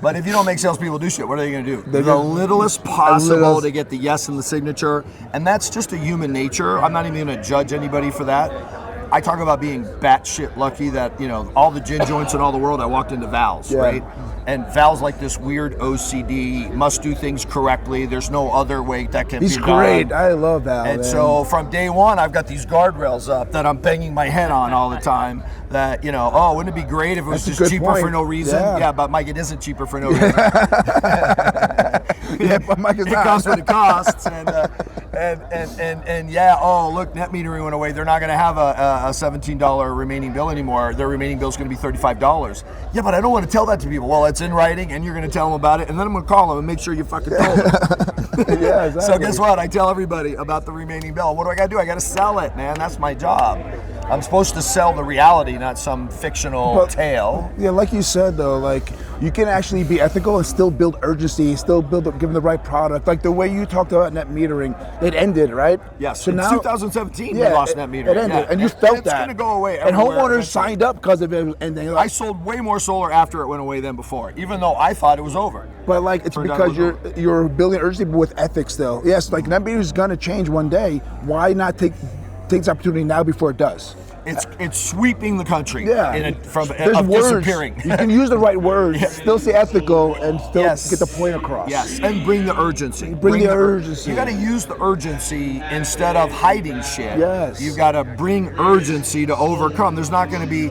Speaker 1: But if you don't make salespeople do shit, what are they going to do? The littlest possible to get the yes and the signature, and that's just a human nature. I'm not even going to judge anybody for that. I talk about being batshit lucky that, all the gin joints in all the world, I walked into Val's, right? And Val's like this weird OCD, must do things correctly. There's no other way that can be done.
Speaker 2: He's great. I love Val.
Speaker 1: And so from day one, I've got these guardrails up that I'm banging my head on all the time. That, wouldn't it be great if it was just cheaper for no reason? Yeah, but Mike, it isn't cheaper for no reason.
Speaker 2: But Mike,
Speaker 1: it costs what it costs. And look, net metering went away. They're not going to have a $17 remaining bill anymore. Their remaining bill is going to be $35. Yeah, but I don't want to tell that to people. Well, it's in writing, and you're going to tell them about it, and then I'm going to call them and make sure you fucking told them.
Speaker 2: Yeah, exactly.
Speaker 1: So guess what? I tell everybody about the remaining bill. What do I got to do? I got to sell it, man. That's my job. I'm supposed to sell the reality, not some fictional tale.
Speaker 2: Yeah, like you said though, like you can actually be ethical and still build urgency, still give them the right product. Like the way you talked about net metering, it ended, right?
Speaker 1: Yes.
Speaker 2: So
Speaker 1: in
Speaker 2: now
Speaker 1: 2017, we lost net metering.
Speaker 2: It ended, and you felt
Speaker 1: it's
Speaker 2: that.
Speaker 1: It's going to go away.
Speaker 2: And homeowners signed up because of it. And
Speaker 1: I sold way more solar after it went away than before, even though I thought it was over.
Speaker 2: But like it's because you're building urgency with ethics still. Yes, like net metering is going to change one day. Why not take this opportunity now before it does?
Speaker 1: It's sweeping the country.
Speaker 2: Yeah.
Speaker 1: Of disappearing.
Speaker 2: You can use the right words, still say ethical, and still get the point across.
Speaker 1: Yes, and bring the urgency.
Speaker 2: Bring the urgency.
Speaker 1: You got to use the urgency instead of hiding shit.
Speaker 2: Yes.
Speaker 1: You got to bring urgency to overcome. There's not going to be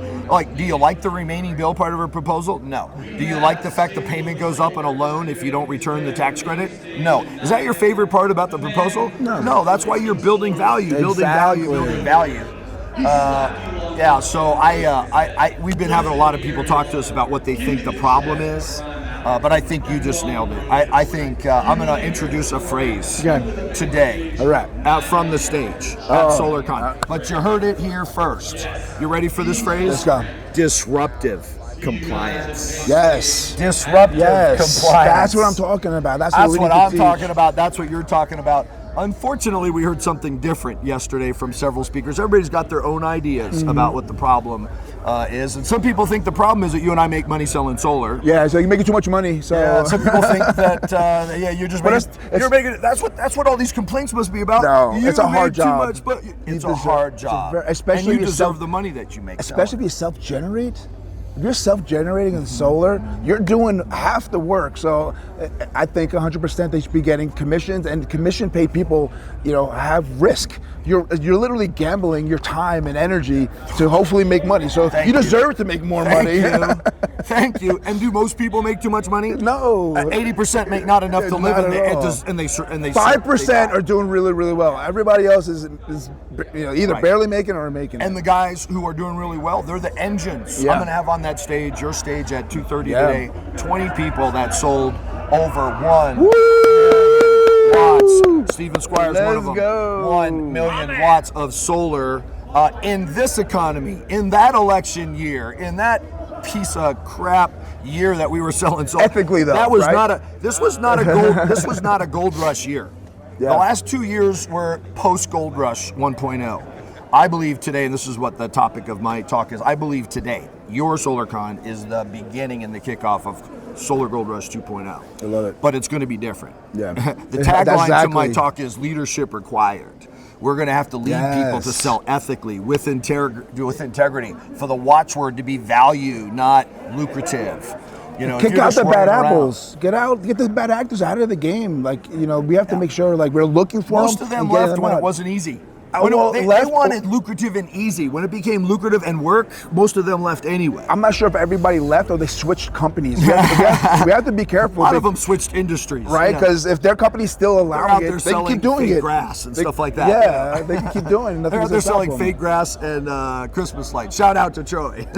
Speaker 1: do you like the remaining bill part of a proposal? No. Do you like the fact the payment goes up on a loan if you don't return the tax credit? No. Is that your favorite part about the proposal?
Speaker 2: No.
Speaker 1: No, that's why you're building value, building value. So we've been having a lot of people talk to us about what they think the problem is, but I think you just nailed it. I think I'm going to introduce a phrase today from the stage at SolarCon. But you heard it here first. You ready for this phrase?
Speaker 2: Let's go.
Speaker 1: Disruptive. compliance.
Speaker 2: Yes.
Speaker 1: Disruptive compliance.
Speaker 2: That's what I'm talking about. That's what I'm
Speaker 1: talking about. That's what you're talking about. Unfortunately, we heard something different yesterday from several speakers. Everybody's got their own ideas about what the problem is. And some people think the problem is that you and I make money selling solar.
Speaker 2: Yeah, so you're making too much money. So
Speaker 1: yeah, some people think that you're just making it. That's what all these complaints must be about.
Speaker 2: No,
Speaker 1: you
Speaker 2: it's a hard job.
Speaker 1: Too much, but it's a hard job.
Speaker 2: Especially
Speaker 1: and you deserve the money that you make.
Speaker 2: Especially if you self-generate. If you're self-generating in solar, you're doing half the work. So I think 100% they should be getting commissions, and commission-paid people, have risk. You're literally gambling your time and energy to hopefully make money. So you deserve to make more money.
Speaker 1: Thank you. And do most people make too much money?
Speaker 2: No.
Speaker 1: 80% make not enough to live, and they
Speaker 2: 5% are doing really, really well. Everybody else is either barely making or making.
Speaker 1: And the guys who are doing really well, they're the engines. Yeah. I'm going to have on that stage, your stage at 2:30 today, 20 people that sold over 1 million watts. Stephen Squire's one of them.
Speaker 2: Go.
Speaker 1: 1 million watts of solar in this economy, in that election year, in that piece of crap year that we were selling solar.
Speaker 2: Ethically, though,
Speaker 1: that was
Speaker 2: right?
Speaker 1: This was not a gold rush year. Yeah. The last 2 years were post gold rush 1.0. I believe today, and this is what the topic of my talk is, I believe today, your SolarCon is the beginning and the kickoff of Solar Gold Rush 2.0.
Speaker 2: I love it.
Speaker 1: But it's going to be different.
Speaker 2: Yeah.
Speaker 1: The tagline to my talk is leadership required. We're going to have to lead people to sell ethically, with integrity, for the watchword to be value, not lucrative.
Speaker 2: Kick out the bad apples. Get the bad actors out of the game. We have to make sure we're looking for them.
Speaker 1: Most of them left when it wasn't easy. They wanted lucrative and easy. When it became lucrative and work, most of them left anyway.
Speaker 2: I'm not sure if everybody left or they switched companies. We have to be careful.
Speaker 1: A lot of them switched industries.
Speaker 2: Right, because if their company's still allowing it, they can keep doing
Speaker 1: fake
Speaker 2: it.
Speaker 1: grass and stuff like that.
Speaker 2: Yeah, they can keep doing it.
Speaker 1: They're selling fake grass and Christmas lights. Shout out to Troy.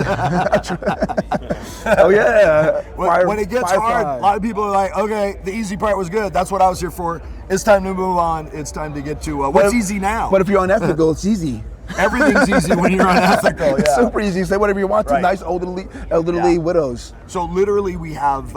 Speaker 2: Oh, yeah.
Speaker 1: When it gets hard, a lot of people are like, okay, the easy part was good. That's what I was here for. It's time to move on. It's time to get to what's easy now.
Speaker 2: But if you're unethical, it's easy.
Speaker 1: Everything's easy when you're unethical. Yeah.
Speaker 2: It's super easy. Say whatever you want to nice elderly widows.
Speaker 1: So literally, we have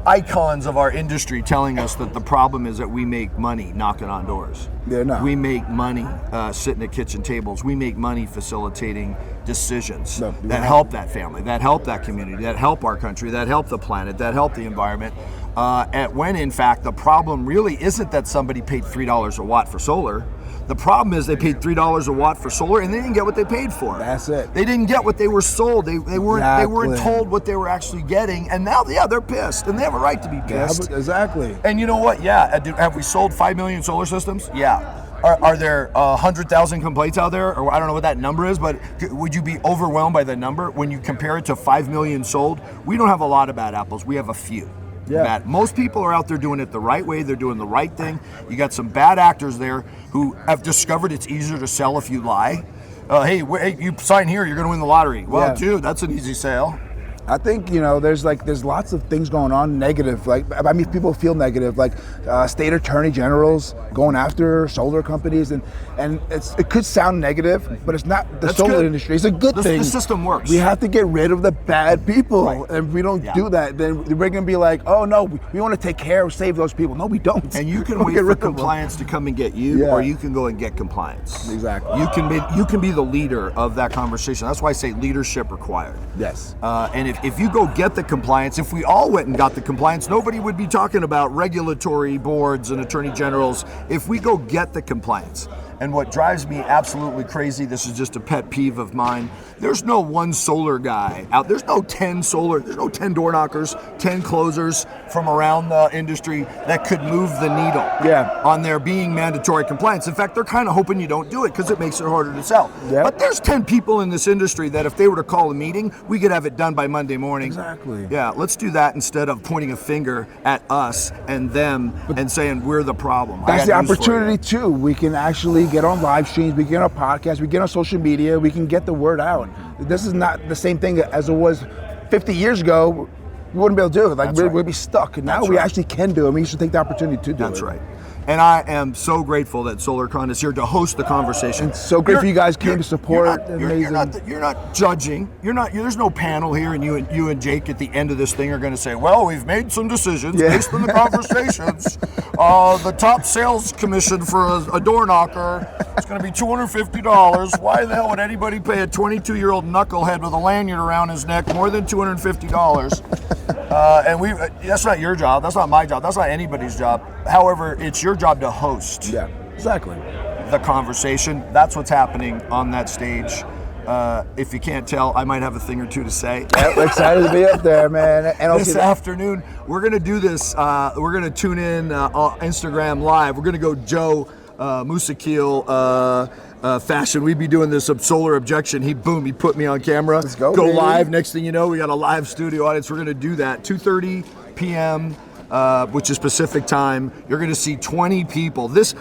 Speaker 1: icons of our industry telling us that the problem is that we make money knocking on doors.
Speaker 2: Yeah, no.
Speaker 1: We make money sitting at kitchen tables. We make money facilitating decisions that help that family, that help that community, that help our country, that help the planet, that help the environment. When in fact the problem really isn't that somebody paid $3 a watt for solar. The problem is they paid $3 a watt for solar and they didn't get what they paid for.
Speaker 2: That's it.
Speaker 1: They didn't get what they were sold. They weren't told what they were actually getting, and now they're pissed, and they have a right to be pissed.
Speaker 2: Yeah, exactly.
Speaker 1: And you know what? Yeah, have we sold 5 million solar systems? Yeah. Are there 100,000 complaints out there? Or I don't know what that number is, but would you be overwhelmed by the number when you compare it to 5 million sold? We don't have a lot of bad apples. We have a few.
Speaker 2: Yeah.
Speaker 1: Bad. Most people are out there doing it the right way. They're doing the right thing. You got some bad actors there who have discovered it's easier to sell if you lie. Hey, you sign here, you're going to win the lottery. Well, dude, that's an easy sale.
Speaker 2: I think there's lots of things going on negative. People feel negative. State attorney generals going after solar companies, and it could sound negative, but it's not. The solar industry is a good thing.
Speaker 1: The system works.
Speaker 2: We have to get rid of the bad people, and if we don't do that, then we're gonna be like, oh no, we want to take care of, save those people. No, we don't.
Speaker 1: And you can wait for compliance to come and get you, or you can go and get compliance.
Speaker 2: Exactly.
Speaker 1: You can be the leader of that conversation. That's why I say leadership required.
Speaker 2: Yes.
Speaker 1: And if you go get the compliance, if we all went and got the compliance, nobody would be talking about regulatory boards and attorney generals. If we go get the compliance. And what drives me absolutely crazy, this is just a pet peeve of mine, there's no one solar guy out, there's no 10 door knockers, 10 closers from around the industry that could move the needle on there being mandatory compliance. In fact, they're kind of hoping you don't do it because it makes it harder to sell. Yep. But there's 10 people in this industry that if they were to call a meeting, we could have it done by Monday morning.
Speaker 2: Exactly.
Speaker 1: Yeah, let's do that instead of pointing a finger at us and them and saying we're the problem.
Speaker 2: That's the opportunity too. We can actually get on live streams, we get on podcasts, we get on social media, we can get the word out. This is not the same thing as it was 50 years ago. We wouldn't be able to do it. We'd be stuck. And now we actually can do it. We should take the opportunity to do it.
Speaker 1: That's right. And I am so grateful that SolarCon is here to host the conversation.
Speaker 2: It's so great for you guys came to support.
Speaker 1: You're not judging. There's no panel here, and you and Jake at the end of this thing are going to say, well, we've made some decisions based on the conversations. The top sales commission for a door knocker is going to be $250. Why the hell would anybody pay a 22-year-old knucklehead with a lanyard around his neck more than $250? That's not your job. That's not my job. That's not anybody's job. However, it's your job to host.
Speaker 2: Yeah, exactly.
Speaker 1: The conversation. That's what's happening on that stage. If you can't tell, I might have a thing or two to say.
Speaker 2: Yep, we're excited to be up there, man. And
Speaker 1: this afternoon, we're going to do this. We're going to tune in on Instagram Live. We're going to go Joe Musakil fashion. We'd be doing this solar objection. He put me on camera.
Speaker 2: Let's go
Speaker 1: live. Next thing you know, we got a live studio audience. We're going to do that. 2:30 p.m. Which is Pacific time. You're going to see 20 people. This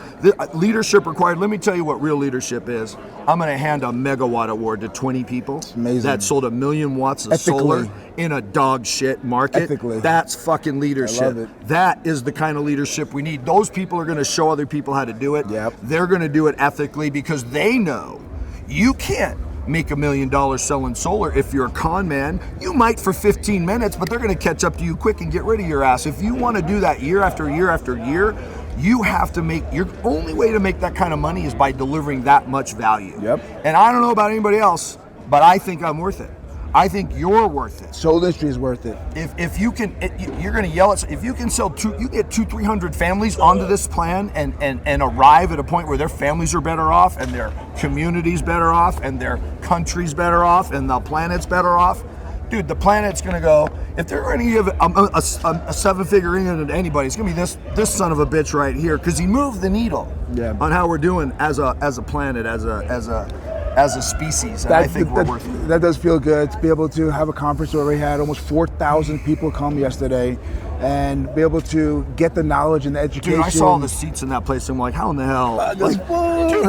Speaker 1: leadership required. Let me tell you what real leadership is. I'm going to hand a megawatt award to 20 people.
Speaker 2: It's amazing.
Speaker 1: That sold 1 million watts of solar in a dog shit market.
Speaker 2: Ethically.
Speaker 1: That's fucking leadership.
Speaker 2: I love it.
Speaker 1: That is the kind of leadership we need. Those people are going to show other people how to do it.
Speaker 2: Yep.
Speaker 1: They're going to do it ethically because they know you can't make $1 million selling solar. If you're a con man, you might for 15 minutes, but they're going to catch up to you quick and get rid of your ass. If you want to do that year after year after year, you have to your only way to make that kind of money is by delivering that much value.
Speaker 2: Yep.
Speaker 1: And I don't know about anybody else, but I think I'm worth it. I think you're worth it.
Speaker 2: Solar industry is worth it.
Speaker 1: If you can, you're going to yell at. If you can sell you get 200-300 families onto this plan and arrive at a point where their families are better off and their communities better off and their country's better off and the planet's better off, dude, the planet's going to go. If they're going to give a seven-figure income to anybody, it's going to be this son of a bitch right here because he moved the needle on how we're doing as a planet, as a species, and I think we're worth it.
Speaker 2: That does feel good to be able to have a conference where we had almost 4,000 people come yesterday and be able to get the knowledge and the education.
Speaker 1: Dude, I saw the seats in that place and I'm like, how in the hell? Dude,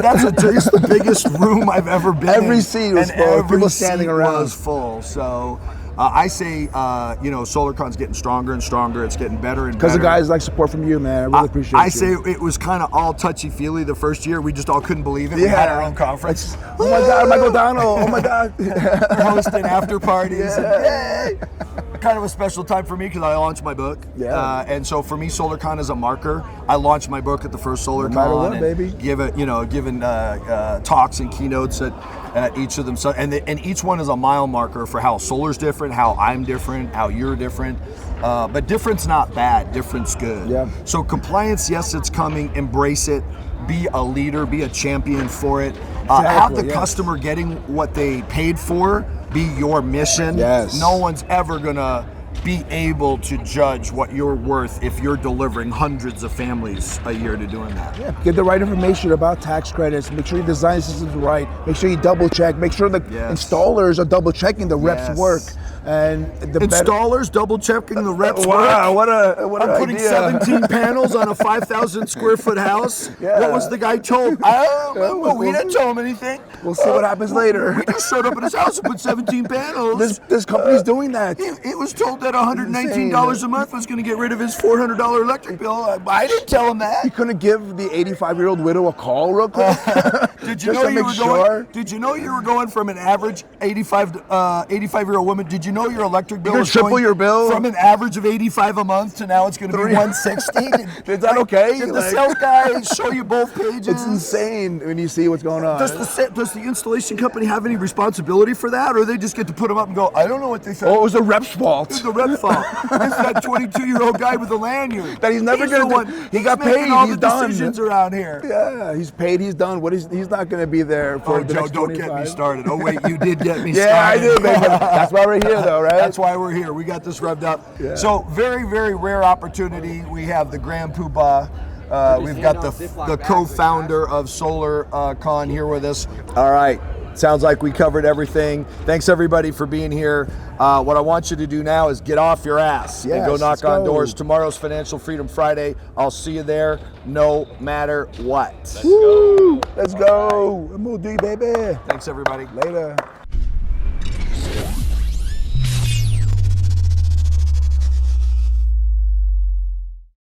Speaker 1: it's the biggest room I've ever been in.
Speaker 2: Every seat was full, people standing around.
Speaker 1: Was full, so... I say, SolarCon's getting stronger and stronger. It's getting better and better.
Speaker 2: Because of guys like support from you, man. I really appreciate it.
Speaker 1: I say it was kind of all touchy-feely the first year. We just all couldn't believe it. We had our own conference.
Speaker 2: Oh my God, Michael Donald. Oh my God.
Speaker 1: We're hosting after parties. Yay! Kind of a special time for me because I launched my book.
Speaker 2: Yeah.
Speaker 1: And so for me, SolarCon is a marker. I launched my book at the first SolarCon.
Speaker 2: No matter what, baby.
Speaker 1: Given talks and keynotes at each of them. So, and each one is a mile marker for how solar's different, how I'm different, how you're different. But different's not bad. Different's good.
Speaker 2: Yeah.
Speaker 1: So compliance, yes, it's coming. Embrace it. Be a leader. Be a champion for it. Have the customer getting what they paid for be your mission.
Speaker 2: Yes.
Speaker 1: No one's ever gonna be able to judge what you're worth if you're delivering hundreds of families a year to doing that.
Speaker 2: Yeah, get the right information about tax credits. Make sure your design system's right. Make sure you double check. Make sure the installers are double checking the reps' work. And the
Speaker 1: installers double checking the reps'
Speaker 2: wow,
Speaker 1: work.
Speaker 2: What
Speaker 1: I'm putting
Speaker 2: idea.
Speaker 1: 17 panels on a 5,000 square foot house.
Speaker 2: Yeah.
Speaker 1: What was the guy told? We didn't tell him anything.
Speaker 2: We'll see what happens later.
Speaker 1: We just showed up at his house and put 17 panels.
Speaker 2: This company's doing that.
Speaker 1: It was told that $119 a month was going to get rid of his $400 electric bill. I didn't tell him that.
Speaker 2: You couldn't give the 85-year-old widow a call real quick?
Speaker 1: Did you know you were going from an average 85-year-old woman? Did you know your electric bill was
Speaker 2: triple your bill
Speaker 1: from an average of 85 a month to now it's going to be 160?
Speaker 2: Is that okay?
Speaker 1: Did the sales guy show you both pages?
Speaker 2: It's insane when you see what's going on.
Speaker 1: Does the installation company have any responsibility for that, or they just get to put them up and go, I don't know what they said?
Speaker 2: Oh, it was the rep's fault.
Speaker 1: It was the rep's fault. It's that 22-year-old guy with the lanyard.
Speaker 2: That he's never going to do. He got paid.
Speaker 1: All
Speaker 2: he's
Speaker 1: the
Speaker 2: done.
Speaker 1: Decisions around here.
Speaker 2: Yeah, he's paid. He's done. He's not going to be there for the
Speaker 1: Joe,
Speaker 2: next 25.
Speaker 1: don't get me started. Oh wait, you did get me started.
Speaker 2: Yeah, I did, baby. That's why we're here, though, right?
Speaker 1: That's why we're here. We got this revved up. Yeah. So very, very rare opportunity. We have the Grand Poobah. We've got the co-founder of SolarCon here with us. All right. Sounds like we covered everything. Thanks everybody for being here. What I want you to do now is get off your ass and go knock on doors. Tomorrow's Financial Freedom Friday. I'll see you there no matter what.
Speaker 2: Let's go. MOD, baby.
Speaker 1: Thanks everybody.
Speaker 2: Later.